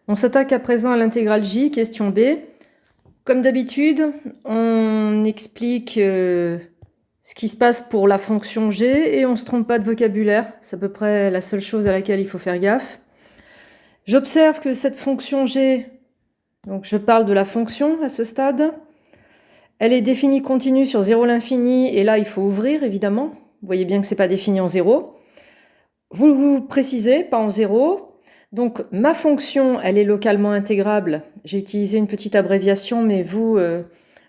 On s'attaque à présent à l'intégrale J, question B. Comme d'habitude, on explique ce qui se passe pour la fonction G et on ne se trompe pas de vocabulaire. C'est à peu près la seule chose à laquelle il faut faire gaffe. J'observe que cette fonction G, donc je parle de la fonction à ce stade, elle est définie continue sur 0 l'infini et là il faut ouvrir évidemment. Vous voyez bien que ce n'est pas défini en 0. Vous précisez, pas en 0. Donc ma fonction, elle est localement intégrable. J'ai utilisé une petite abréviation, mais vous,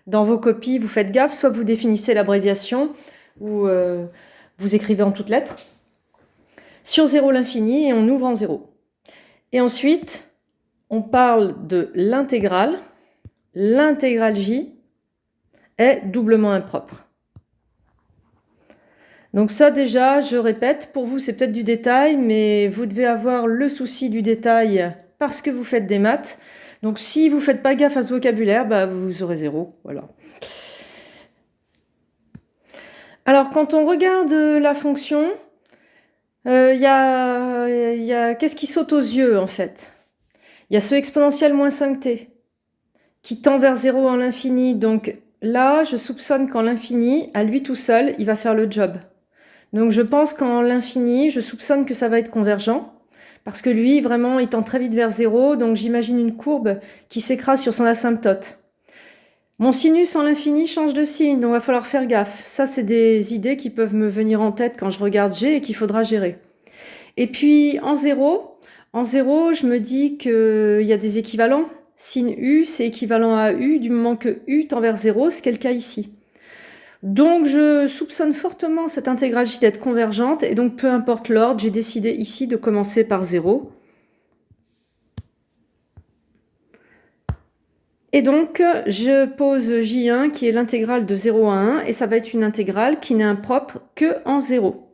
dans vos copies, vous faites gaffe. Soit vous définissez l'abréviation, ou vous écrivez en toutes lettres. Sur 0 l'infini, et on ouvre en 0. Et ensuite, on parle de l'intégrale. L'intégrale J est doublement impropre. Donc ça déjà, je répète, pour vous c'est peut-être du détail, mais vous devez avoir le souci du détail parce que vous faites des maths. Donc si vous ne faites pas gaffe à ce vocabulaire, bah, vous aurez 0. Voilà. Alors quand on regarde la fonction, qu'est-ce qui saute aux yeux en fait? Il y a ce exponentiel moins 5t qui tend vers 0 en l'infini. Donc là, je soupçonne qu'en l'infini, à lui tout seul, il va faire le job. Donc je pense qu'en l'infini, je soupçonne que ça va être convergent, parce que lui, vraiment, il tend très vite vers 0, donc j'imagine une courbe qui s'écrase sur son asymptote. Mon sinus en l'infini change de signe, donc il va falloir faire gaffe. Ça, c'est des idées qui peuvent me venir en tête quand je regarde G et qu'il faudra gérer. Et puis en 0, je me dis qu'il y a des équivalents. Sin U, c'est équivalent à U, du moment que U tend vers 0, ce qui est le cas ici. Donc je soupçonne fortement cette intégrale J d'être convergente, et donc peu importe l'ordre, j'ai décidé ici de commencer par 0. Et donc je pose J1 qui est l'intégrale de 0 à 1, et ça va être une intégrale qui n'est impropre que en 0.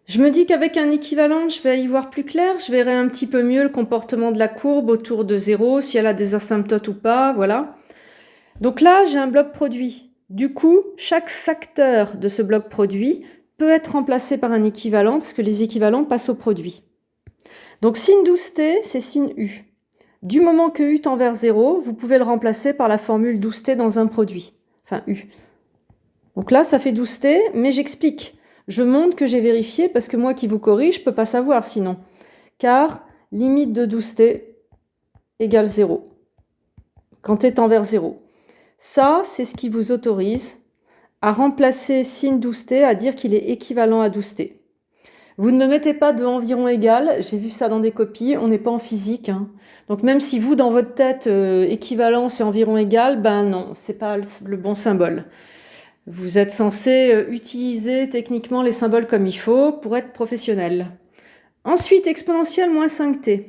Je me dis qu'avec un équivalent, je vais y voir plus clair, je verrai un petit peu mieux le comportement de la courbe autour de 0, si elle a des asymptotes ou pas, voilà. Donc là, j'ai un bloc produit. Du coup, chaque facteur de ce bloc produit peut être remplacé par un équivalent, parce que les équivalents passent au produit. Donc sin 12t, c'est sin U. Du moment que U tend vers 0, vous pouvez le remplacer par la formule 12t dans un produit, enfin U. Donc là, ça fait 12t, mais j'explique. Je montre que j'ai vérifié, parce que moi qui vous corrige, je ne peux pas savoir sinon. Car limite de 12t égale 0, quand t tend vers 0. Ça, c'est ce qui vous autorise à remplacer sin 12t, à dire qu'il est équivalent à 12t. Vous ne me mettez pas de environ égal, j'ai vu ça dans des copies, on n'est pas en physique. Hein. Donc même si vous, dans votre tête, équivalent c'est environ égal, ben non, c'est pas le bon symbole. Vous êtes censé utiliser techniquement les symboles comme il faut pour être professionnel. Ensuite, exponentielle moins 5t.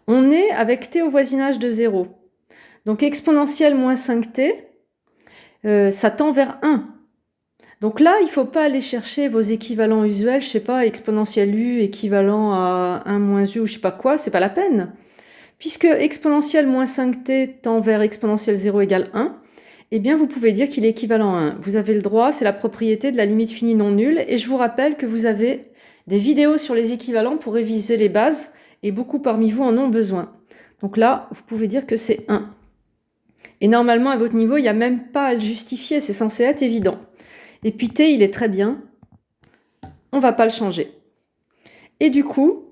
On est avec t au voisinage de 0. Donc exponentielle moins 5t, ça tend vers 1. Donc là, il ne faut pas aller chercher vos équivalents usuels, je ne sais pas, exponentielle u équivalent à 1 moins u ou je ne sais pas quoi, c'est pas la peine. Puisque exponentielle moins 5t tend vers exponentielle 0 égale 1, eh bien vous pouvez dire qu'il est équivalent à 1. Vous avez le droit, c'est la propriété de la limite finie non nulle, et je vous rappelle que vous avez des vidéos sur les équivalents pour réviser les bases, et beaucoup parmi vous en ont besoin. Donc là, vous pouvez dire que c'est 1. Et normalement, à votre niveau, il n'y a même pas à le justifier, c'est censé être évident. Et puis t, il est très bien, on ne va pas le changer. Et du coup,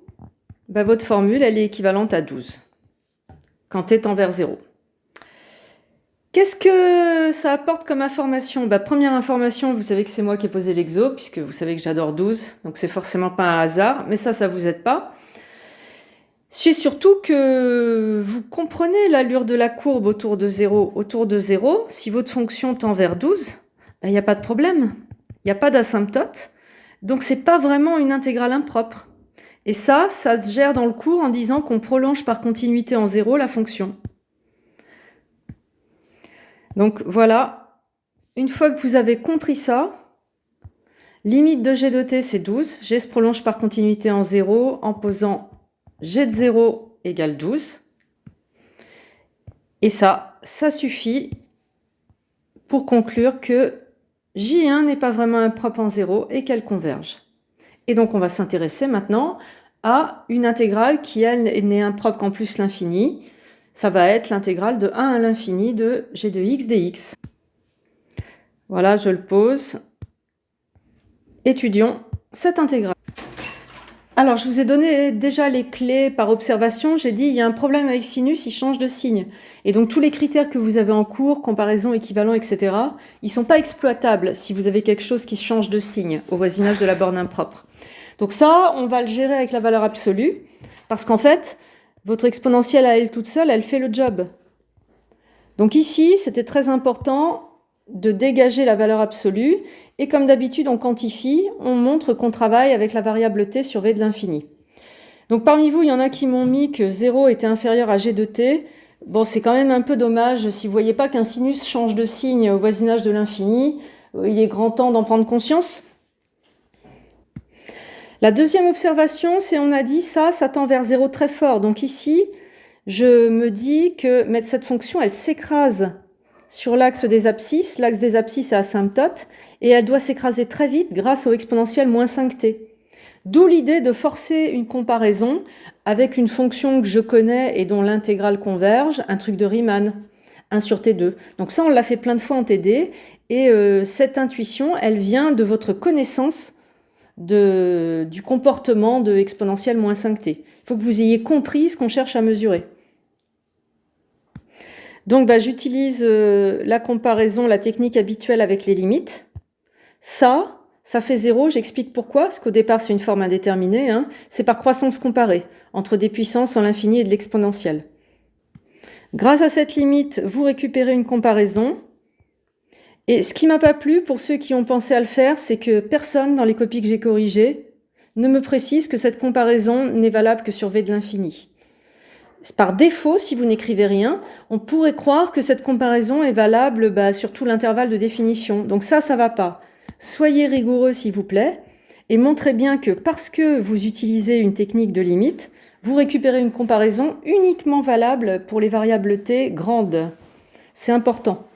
bah, votre formule, elle est équivalente à 12, quand t tend vers 0. Qu'est-ce que ça apporte comme information? Bah, première information, vous savez que c'est moi qui ai posé l'exo, puisque vous savez que j'adore 12, donc c'est forcément pas un hasard, mais ça vous aide pas. C'est surtout que vous comprenez l'allure de la courbe autour de 0. Autour de 0, si votre fonction tend vers 12, il n'y a pas de problème. Il n'y a pas d'asymptote. Donc c'est pas vraiment une intégrale impropre. Et ça se gère dans le cours en disant qu'on prolonge par continuité en 0 la fonction. Donc voilà, une fois que vous avez compris ça, limite de g de t c'est 12. G se prolonge par continuité en 0 en posant g de 0 égale 12. Et ça suffit pour conclure que J1 n'est pas vraiment impropre en 0 et qu'elle converge. Et donc on va s'intéresser maintenant à une intégrale qui, elle, n'est impropre qu'en plus l'infini. Ça va être l'intégrale de 1 à l'infini de g de x dx. Voilà, je le pose. Étudions cette intégrale. Alors, je vous ai donné déjà les clés par observation. J'ai dit, il y a un problème avec sinus, il change de signe. Et donc, tous les critères que vous avez en cours, comparaison, équivalent, etc., ils ne sont pas exploitables si vous avez quelque chose qui change de signe au voisinage de la borne impropre. Donc ça, on va le gérer avec la valeur absolue, parce qu'en fait, votre exponentielle à elle toute seule, elle fait le job. Donc ici, c'était très important de dégager la valeur absolue, et comme d'habitude, on quantifie, on montre qu'on travaille avec la variable t sur v de l'infini. Donc parmi vous, il y en a qui m'ont mis que 0 était inférieur à g de t. Bon, c'est quand même un peu dommage, si vous ne voyez pas qu'un sinus change de signe au voisinage de l'infini, il est grand temps d'en prendre conscience. La deuxième observation, c'est on a dit ça tend vers 0 très fort. Donc ici, je me dis que cette fonction, elle s'écrase sur l'axe des abscisses. L'axe des abscisses est asymptote et elle doit s'écraser très vite grâce au exponentiel moins 5t. D'où l'idée de forcer une comparaison avec une fonction que je connais et dont l'intégrale converge, un truc de Riemann, 1 sur t2. Donc ça, on l'a fait plein de fois en TD et cette intuition, elle vient de votre connaissance du comportement de exponentielle moins 5t. Il faut que vous ayez compris ce qu'on cherche à mesurer. Donc j'utilise la comparaison, la technique habituelle avec les limites. Ça fait 0, j'explique pourquoi, parce qu'au départ c'est une forme indéterminée, hein. C'est par croissance comparée, entre des puissances en l'infini et de l'exponentielle. Grâce à cette limite, vous récupérez une comparaison. Et ce qui m'a pas plu, pour ceux qui ont pensé à le faire, c'est que personne dans les copies que j'ai corrigées ne me précise que cette comparaison n'est valable que sur v de l'infini. Par défaut, si vous n'écrivez rien, on pourrait croire que cette comparaison est valable sur tout l'intervalle de définition. Donc ça va pas. Soyez rigoureux s'il vous plaît, et montrez bien que parce que vous utilisez une technique de limite, vous récupérez une comparaison uniquement valable pour les variables t grandes. C'est important.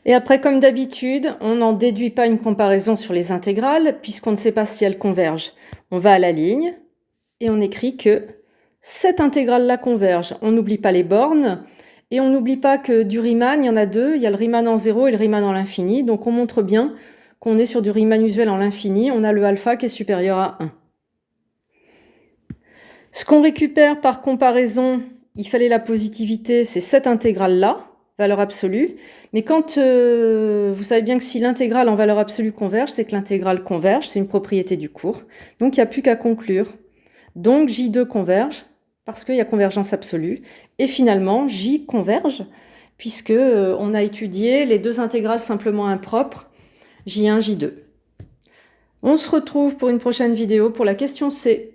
Et après, comme d'habitude, on n'en déduit pas une comparaison sur les intégrales, puisqu'on ne sait pas si elles convergent. On va à la ligne, et on écrit que cette intégrale-là converge. On n'oublie pas les bornes, et on n'oublie pas que du Riemann, il y en a deux. Il y a le Riemann en 0 et le Riemann en l'infini. Donc on montre bien qu'on est sur du Riemann usuel en l'infini. On a le alpha qui est supérieur à 1. Ce qu'on récupère par comparaison, il fallait la positivité, c'est cette intégrale-là, valeur absolue. Mais quand vous savez bien que si l'intégrale en valeur absolue converge, c'est que l'intégrale converge, c'est une propriété du cours. Donc il n'y a plus qu'à conclure. Donc J2 converge, parce qu'il y a convergence absolue. Et finalement, J converge, puisque on a étudié les deux intégrales simplement impropres, J1, J2. On se retrouve pour une prochaine vidéo pour la question C.